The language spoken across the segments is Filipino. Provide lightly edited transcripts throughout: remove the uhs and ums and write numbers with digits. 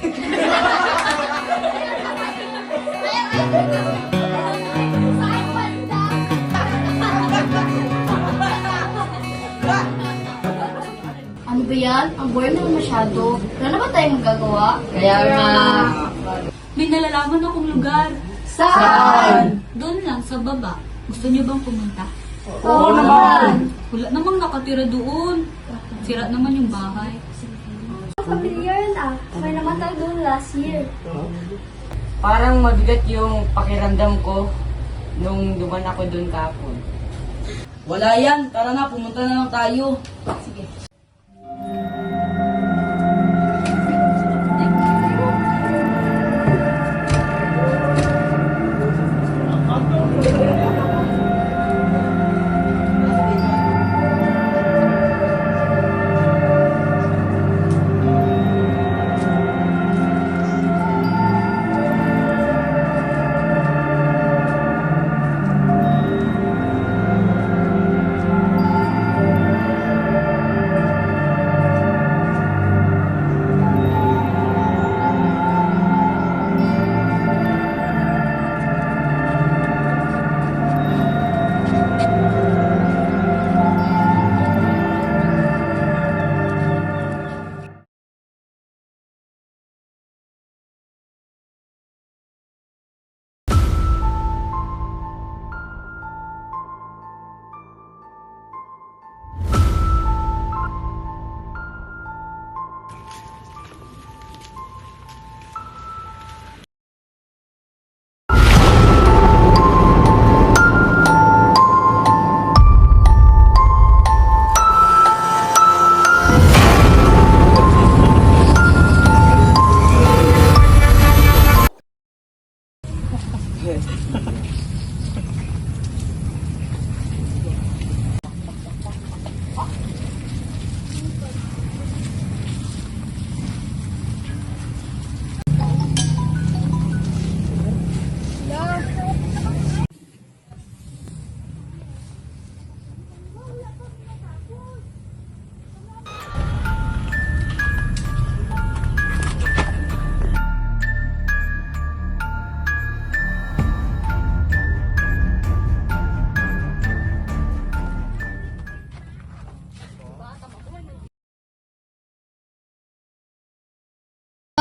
Ano ba yan? Ang boring naman masyado. Wala na ba tayong magagawa? Kaya nga. May nalalaman akong lugar. Saan? Doon lang, sa baba. Gusto niyo bang pumunta? Oo naman. Wala namang nakatira doon. Sira naman yung bahay. Familiar na. May namatay doon last year. Parang mabigat yung pakiramdam ko nung duman ako doon kahapon. Wala yan. Tara na, pumunta na lang tayo. Sige.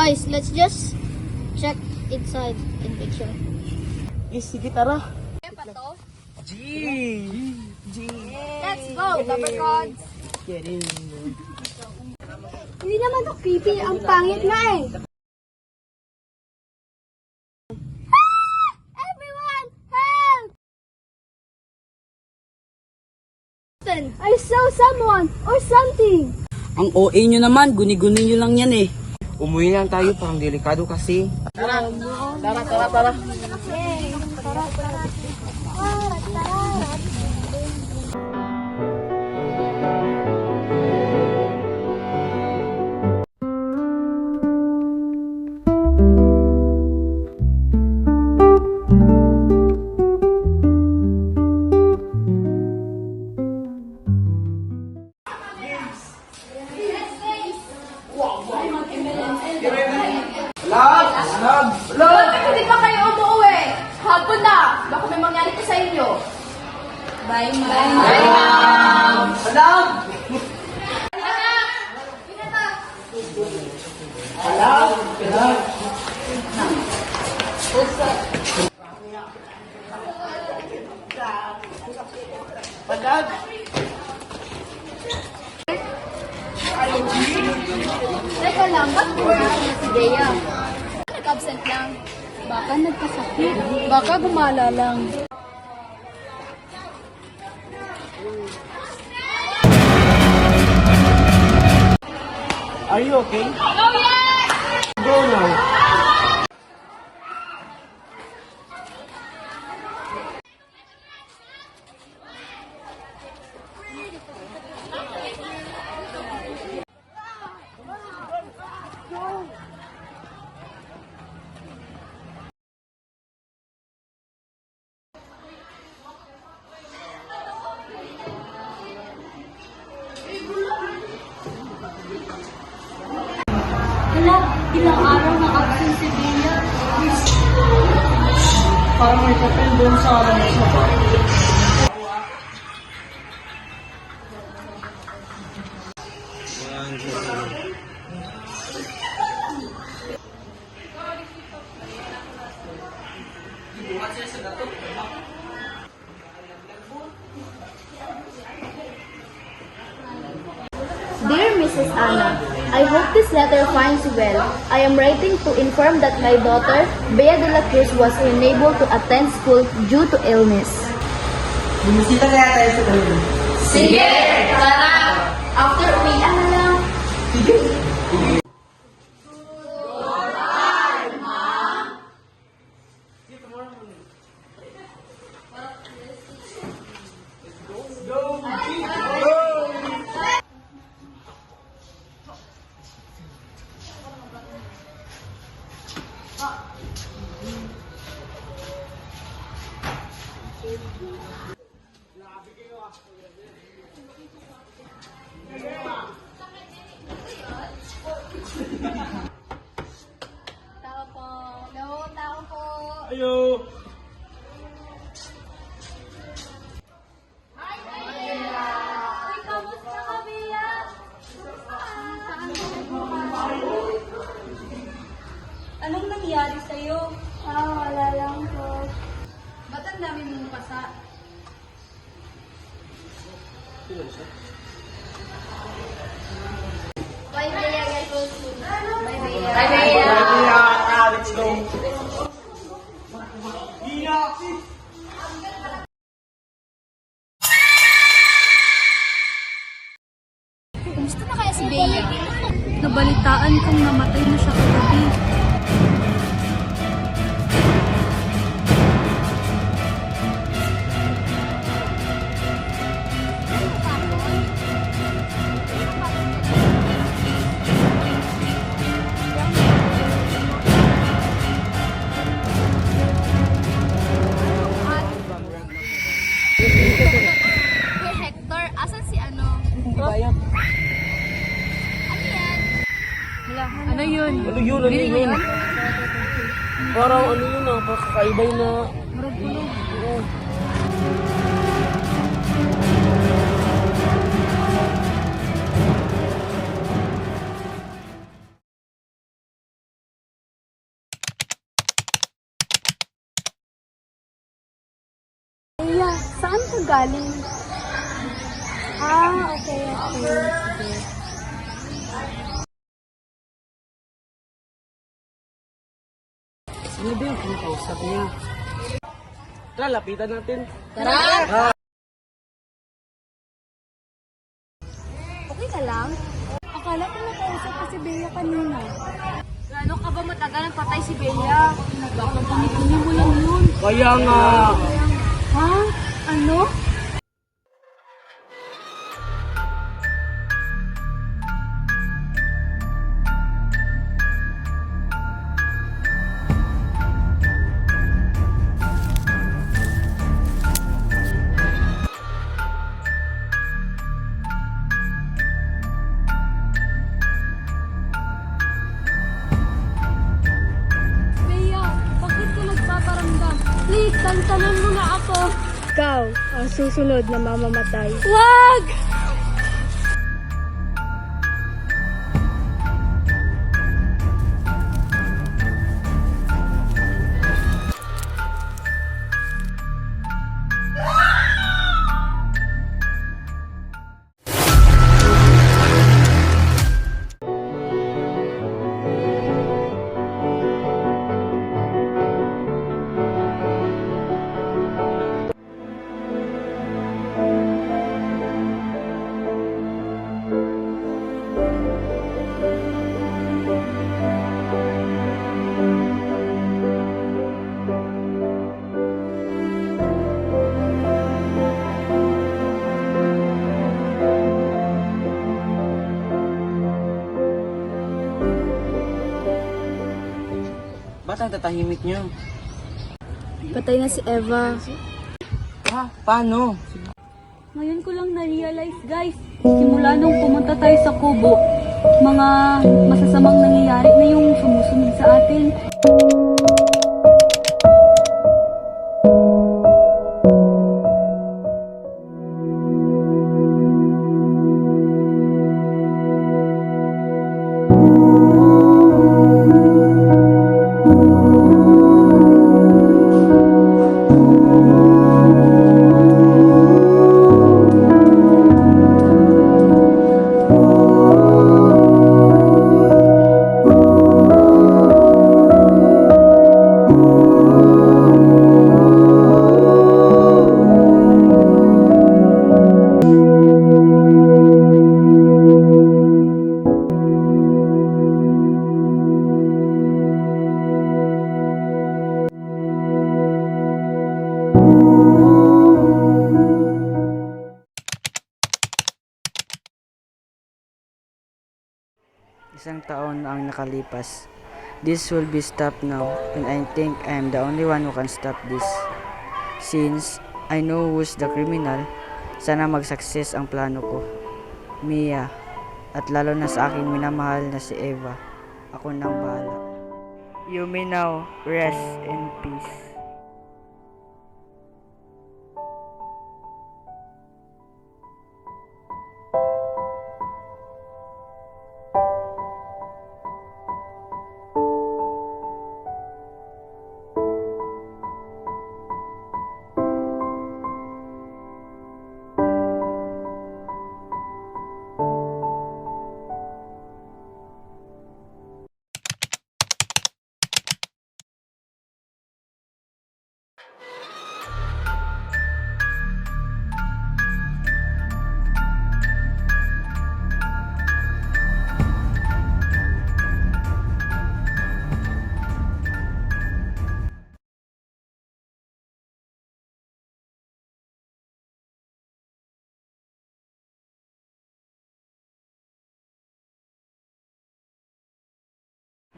Guys, let's just check inside in picture. Yes, sige, tara. Kaya pa to? G! Let's go, leprechauns! Get in. Hindi naman to creepy, ang pangit nga eh. Everyone, help! I saw someone or something. Ang OA nyo naman, guni-guni nyo lang yan eh. Umuwi lang tayo, parang delikado kasi. Tara. Yay! Tara, tara. Tara, tara. Bakit hindi pa kayo umuwi? Hapon na! Baka may mangyari pa sa inyo. Bye, ma'am. Bye, ma'am. Madam! Teka lang, ba't wala si Dea? Nag-absent lang. Baka nagkasakit. Baka gumala lang. Are you okay? Oh, yes! Go now. Wala, ilang araw na absent si Bea. Parang may papel doon sa alam mo. Dear Mrs. Anna, I hope this letter finds you well. I am writing to inform that my daughter, Bea de la Cruz, was unable to attend school due to illness. Bumisita kaya tayo sa kanila. Sige, tara! After uwian na lang. Tao po. Hello, tao po. Ayo! Uy, kamusta ka, Bea? Anong nangyari sa'yo? Wala lang po. Ba't ang dami mong pasa? Bye, Bea. Bye, Bea. Bye, Bea. Let's go! Kumusta na kaya si Bea? Nabalitaan kong namatay na siya kagabi. Uy, Hector, asan si ano? Bayat. Ano yan? Ano yun? Ano yun? Ano yun? Parang ano yun ah, kakaibay na... Oo. Bea, saan ka galing? Okay. Sige. Sino ba yung kinakausap niya? Tara, lapitan natin. Tara! Okay ka lang? Akala ko nakausap ko si Bea kanina. Gano'n ka ba matagal ang patay si Bea? Baka pumipili mo lang yun. Kaya nga! Ha? Ano? Bea, bakit ka nagpaparamdam? Please, tantanan mo na ako. Ikaw ang susunod na mamamatay. Wag! Ba't ang tatahimik niyo? Patay na si Eva. Ha? Paano? Ngayon ko lang na-realize, guys. Simula nung pumunta tayo sa Kubo, mga masasamang nangyayari susunod sa atin. Isang taon ang nakalipas. This will be stopped now, and I think I am the only one who can stop this. Since I know who's the criminal, sana mag-success ang plano ko. Mia, at lalo na sa aking minamahal na si Eva. Ako nang bahala. You may now rest in peace.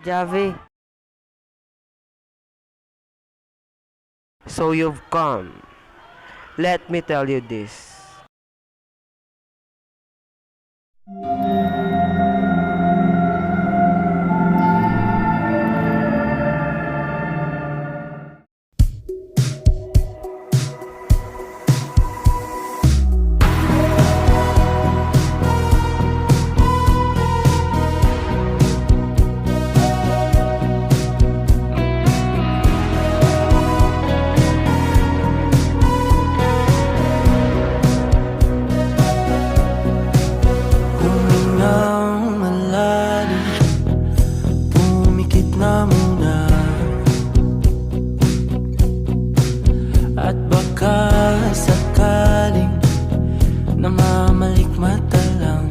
Javi, So you've come. Let me tell you this. Humingang malalim, pumikit na muna, at baka sakaling namamalikmata lang.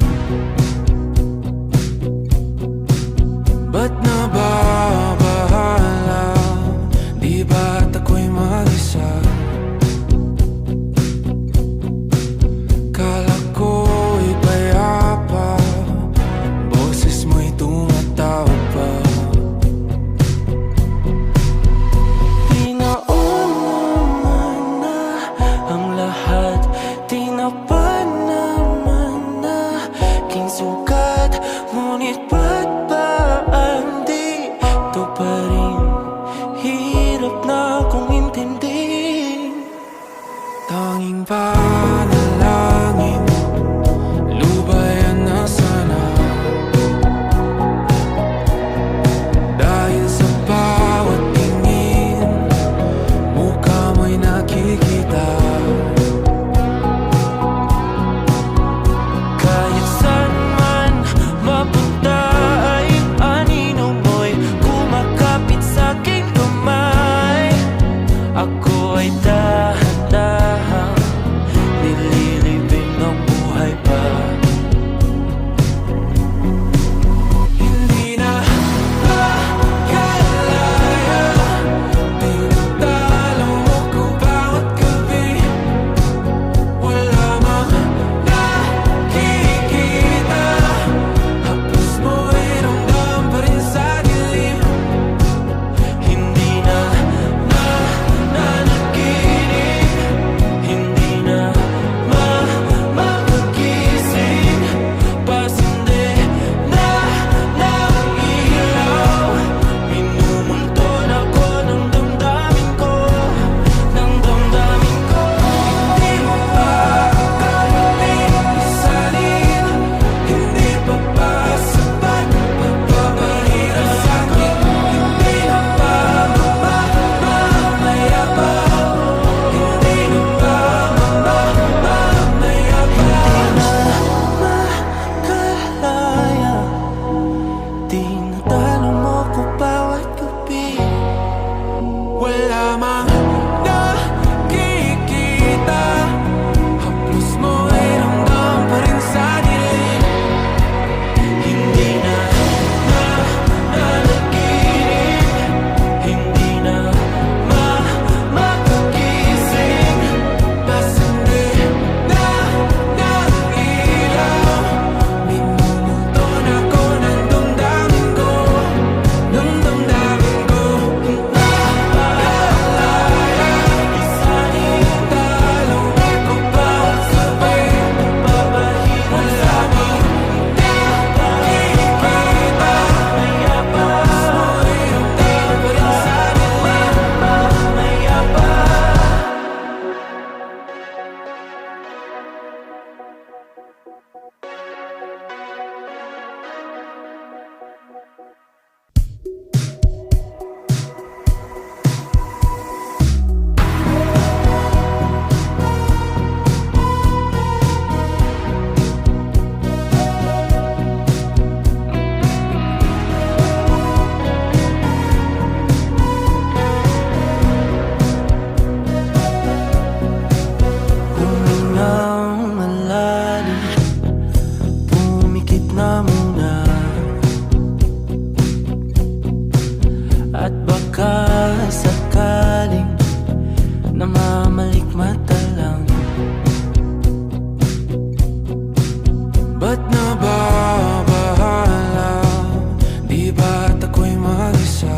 Ba't nababahala? Di ba't ako'y mag-isa? Kala ko'y payapa, boses mo'y tumatawag pa. Pinaon naman na ang lahat, tinapan naman na king sukat. Ngunit ba't ba andito pa rin? Hirap na kong intindihin. Tanging panalangin, lubayan na sana. Dahil sa bawat tingin, mukha mo'y nakikita. Kahit saan man mapunta ay anino mo'y kumakapit Tinatalo mo ko bawat gabi. Wala mang nakikita, haplos mo ay ramdam pa rin sa dilim. Hindi na nanaginip, hindi na makagising. Pasindi na ng ilaw, minumuton ako ng damdamin ko, ng damdamin ko. Naalala, isa't talong ako bawat sabay, papahirap sa amin. Nakikita, mayabas mo ay ramdam pa rin sa dilim. Mayabas. Humingang malalim, pumikit na muna, at baka sakaling namamalikmata lang. Ba't nababahala? Di ba't ako'y mag-isa?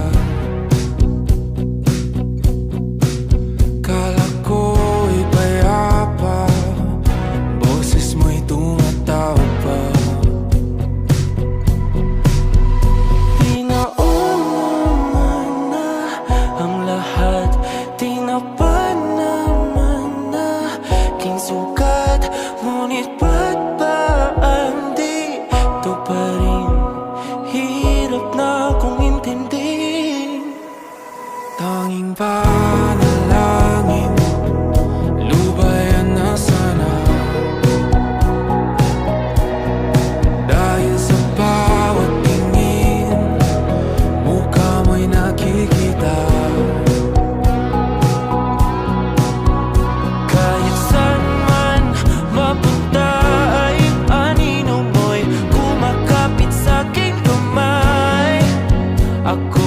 Kala ko'y payapa, boses mo'y tumatawag pa. Tinaunaman na ang lahat, tinapan naman na king sukat. Ngunit ba't ba ang dito pa rin? Hirap na akong intindihin. Tanging panalangin, lubayan na sana. Dahil sa bawat tingin, mukha mo'y nakikita. Kahit saan man mapunta ay anino mo'y kumakapit sa aking kamay. Ako